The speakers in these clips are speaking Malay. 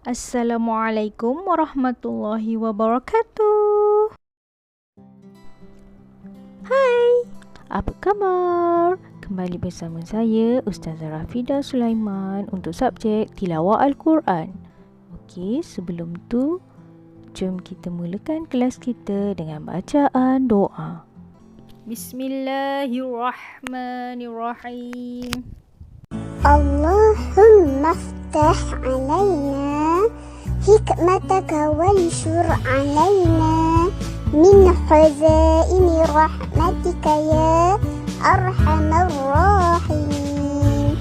Assalamualaikum warahmatullahi wabarakatuh. Hai, apa khabar? Kembali bersama saya Ustazah Rafidah Sulaiman untuk subjek Tilawah Al-Quran. Okey, sebelum tu jom kita mulakan kelas kita dengan bacaan doa. Bismillahirrahmanirrahim. اللهم افتح علينا حكمتك وانشر علينا من خزائن رحمتك يا أرحم الراحمين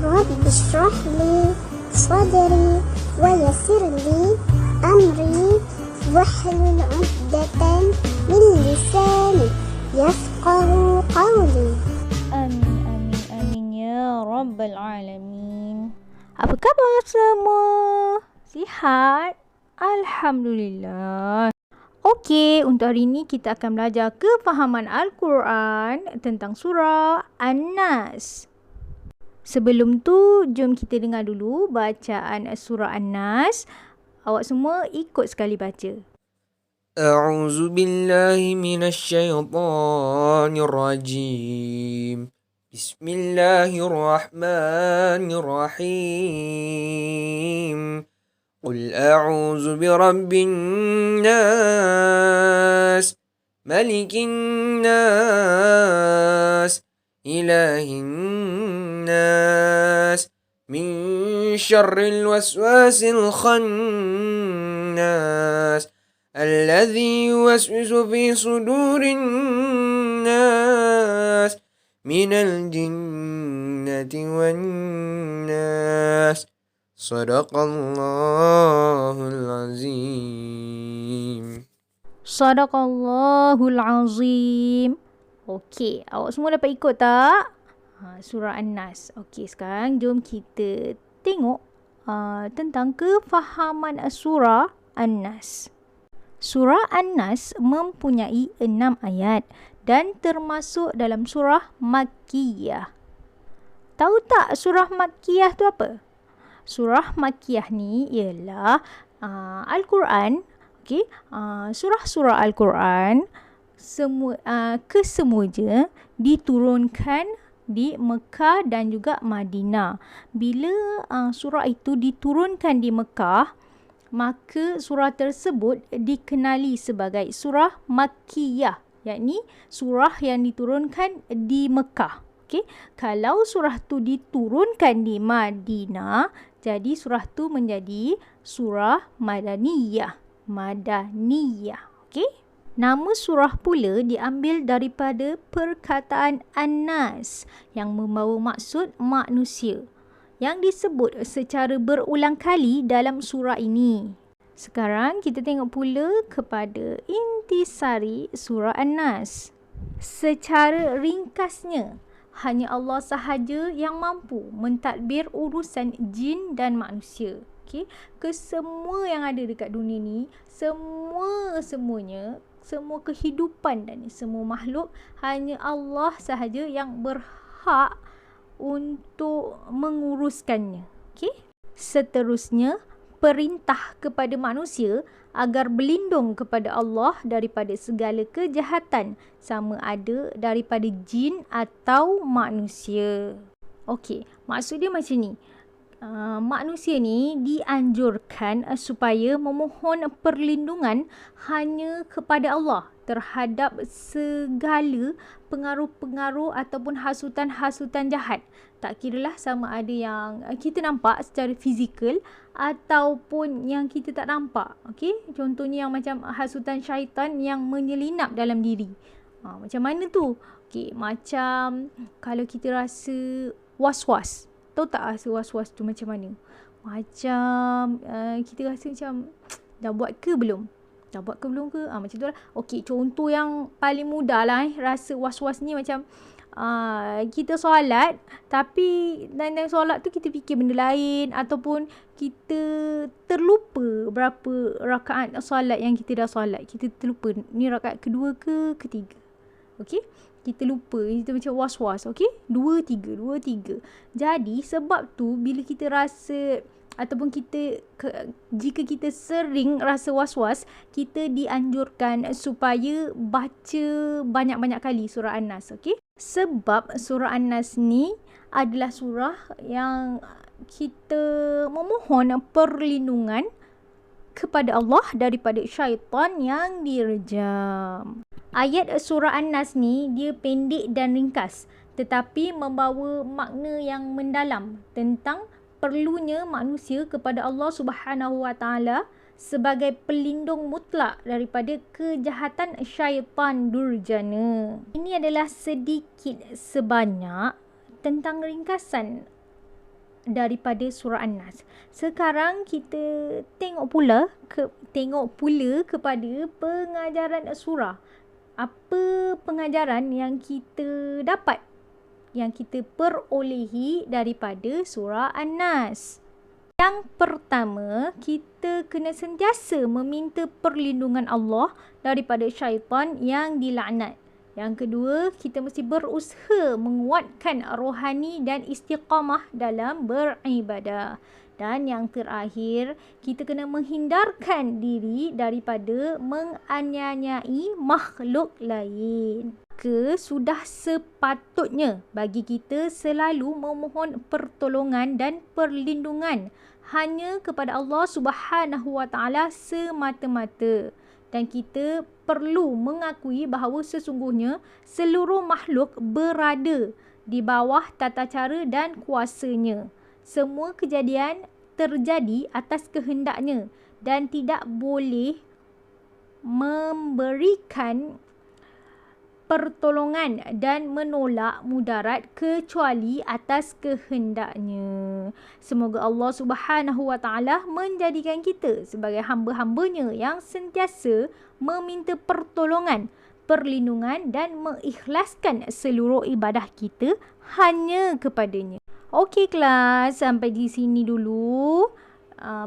رب اشرح لي صدري ويسر لي أمري واحلل عقدة من لساني يفقه قولي Amin ya Rabbal Alamin. Apa khabar semua? Sihat? Alhamdulillah. Okey, untuk hari ini kita akan belajar kefahaman Al-Quran tentang surah An-Nas. Sebelum tu, jom kita dengar dulu bacaan surah An-Nas. Awak semua ikut sekali baca. أعوذ بالله من الشيطان الرجيم بسم الله الرحمن الرحيم قل أعوذ برب الناس ملك الناس إله الناس من شر الوسواس الخناس الذي يوسوس في صدور الناس من الجنة والناس صدق الله العظيم. Sadaqallahul Azim. Okey, awak semua dapat ikut tak? Surah An-Nas. Okey, sekarang jom kita tengok tentang kefahaman surah An-Nas. Surah An-Nas mempunyai 6 ayat dan termasuk dalam surah Makkiyah. Tahu tak surah Makkiyah tu apa? Surah Makkiyah ni ialah Al-Quran. Okey, surah-surah Al-Quran kesemuanya diturunkan di Mekah dan juga Madinah. Bila surah itu diturunkan di Mekah, maka surah tersebut dikenali sebagai surah Makkiyah, yakni surah yang diturunkan di Mekah. Okey, kalau surah tu diturunkan di Madinah, jadi surah tu menjadi surah Madaniyah. Okey? Nama surah pula diambil daripada perkataan An-Nas yang membawa maksud manusia, yang disebut secara berulang kali dalam surah ini. Sekarang kita tengok pula kepada intisari surah An-Nas. Secara ringkasnya, hanya Allah sahaja yang mampu mentadbir urusan jin dan manusia. Okay? Kesemua yang ada dekat dunia ni, semuanya, semua kehidupan dan semua makhluk, hanya Allah sahaja yang berhak untuk menguruskannya. Okey? Seterusnya, perintah kepada manusia agar berlindung kepada Allah daripada segala kejahatan, sama ada daripada jin atau manusia. Okey, maksud dia macam ni. Manusia ni dianjurkan supaya memohon perlindungan hanya kepada Allah terhadap segala pengaruh-pengaruh ataupun hasutan-hasutan jahat. Tak kiralah sama ada yang kita nampak secara fizikal ataupun yang kita tak nampak. Okey, contohnya yang macam hasutan syaitan yang menyelinap dalam diri. Macam mana tu? Okey, macam kalau kita rasa was-was. Tahu tak rasa was-was tu macam mana? Macam kita rasa macam dah buat ke belum? Macam tu lah. Okey, contoh yang paling mudah lah rasa was-was ni macam kita solat, tapi dalam solat tu kita fikir benda lain, ataupun kita terlupa berapa rakaat solat yang kita dah solat. Kita terlupa ni rakaat kedua ke ketiga. Okey, kita lupa, kita macam was-was. Okey, 2 3. Jadi sebab tu bila kita rasa ataupun jika kita sering rasa was-was, kita dianjurkan supaya baca banyak-banyak kali surah An-Nas. Okey, sebab surah An-Nas ni adalah surah yang kita memohon perlindungan kepada Allah daripada syaitan yang direjam. Ayat surah An-Nas ni dia pendek dan ringkas, tetapi membawa makna yang mendalam tentang perlunya manusia kepada Allah Subhanahu Wa Taala sebagai pelindung mutlak daripada kejahatan syaitan durjana. Ini adalah sedikit sebanyak tentang ringkasan daripada surah An-Nas. Sekarang kita tengok pula kepada pengajaran surah. Apa pengajaran yang kita dapat, yang kita perolehi daripada surah An-Nas? Yang pertama, kita kena sentiasa meminta perlindungan Allah daripada syaitan yang dilaknat. Yang kedua, kita mesti berusaha menguatkan rohani dan istiqamah dalam beribadah. Dan yang terakhir, kita kena menghindarkan diri daripada menganiayai makhluk lain. Sudah sepatutnya bagi kita selalu memohon pertolongan dan perlindungan hanya kepada Allah Subhanahu Wa Taala semata-mata. Dan kita perlu mengakui bahawa sesungguhnya seluruh makhluk berada di bawah tata cara dan kuasanya. Semua kejadian terjadi atas kehendaknya dan tidak boleh memberikan pertolongan dan menolak mudarat kecuali atas kehendaknya. Semoga Allah Subhanahu Wa Taala menjadikan kita sebagai hamba-hambanya yang sentiasa meminta pertolongan, perlindungan dan mengikhlaskan seluruh ibadah kita hanya kepadanya. Okey kelas, sampai di sini dulu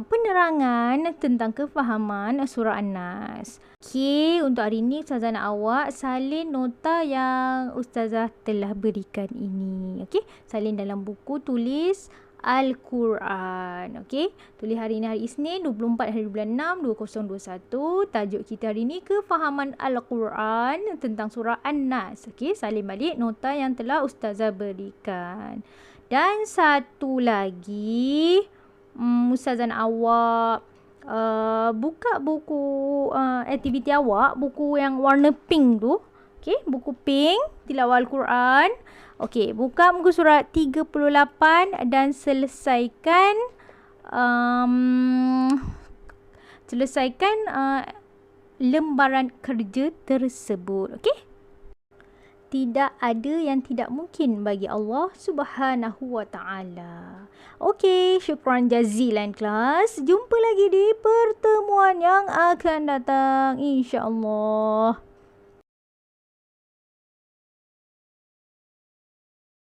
penerangan tentang kefahaman surah An-Nas. Okey, untuk hari ini Ustazah nak awak salin nota yang Ustazah telah berikan ini. Okey, salin dalam buku tulis Al-Quran. Okey, tulis hari ini hari Isnin 24 hari bulan 6 2021. Tajuk kita hari ini kefahaman Al-Quran tentang surah An-Nas. Okey, salin balik nota yang telah Ustazah berikan. Dan satu lagi, Ustazah nak awak buka buku aktiviti awak, buku yang warna pink tu. Okey, buku pink tilawah Al-Quran. Okey, buka muka surat 38 dan selesaikan lembaran kerja tersebut. Okey? Tidak ada yang tidak mungkin bagi Allah Subhanahu Wa Taala. Okey, syukran jazilan kelas. Jumpa lagi di pertemuan yang akan datang, insya-Allah.